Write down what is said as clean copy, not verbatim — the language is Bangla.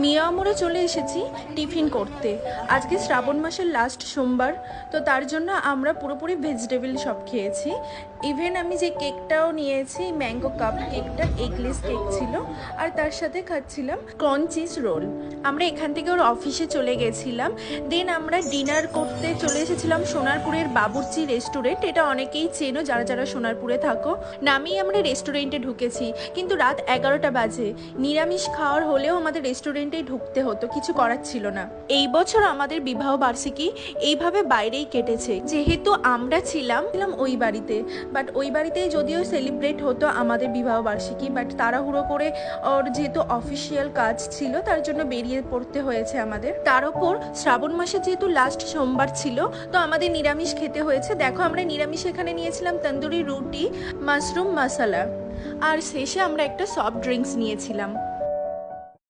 মিয়া আমরা চলে এসেছি টিফিন করতে। আজকে শ্রাবণ মাসের লাস্ট সোমবার, তো তার জন্য আমরা পুরোপুরি ভেজিটেবল সব খেয়েছি। ইভেন আমি যে কেকটাও নিয়েছি, ম্যাঙ্গো কাপ কেকটা এগলেস কেক ছিল, আর তার সাথে খাচ্ছিলাম কর্ন চিজ রোল। আমরা এখান থেকে ওর অফিসে চলে গেছিলাম। দেন আমরা ডিনার করতে চলে এসেছিলাম সোনারপুরের বাবুর্চি রেস্টুরেন্ট। এটা অনেকেই চেনো যারা যারা সোনারপুরে থাকো। নামেই আমরা রেস্টুরেন্টে ঢুকেছি, কিন্তু রাত 11টা বাজে। নিরামিষ খাওয়ার হলেও আমাদের রেস্টুরেন্টেই ঢুকতে হতো, কিছু করার ছিল না। এই বছর আমাদের বিবাহ বার্ষিকী এইভাবে বাইরেই কেটেছে, যেহেতু আমরা ছিলাম ওই বাড়িতে। বাট ওই বাড়িতেই যদিও সেলিব্রেট হতো আমাদের বিবাহ বার্ষিকী, বাট তাড়াহুড়ো করে ওর যেহেতু অফিসিয়াল কাজ ছিল তার জন্য বেরিয়ে পড়তে হয়েছে আমাদের। তার ওপর শ্রাবণ মাসে যেহেতু লাস্ট সোমবার ছিল, তো আমাদের নিরামিষ খেতে হয়েছে। দেখো আমরা নিরামিষ এখানে নিয়েছিলাম তন্দুরি রুটি, মাশরুম মশলা, আর শেষে আমরা একটা সফট ড্রিঙ্কস নিয়েছিলাম।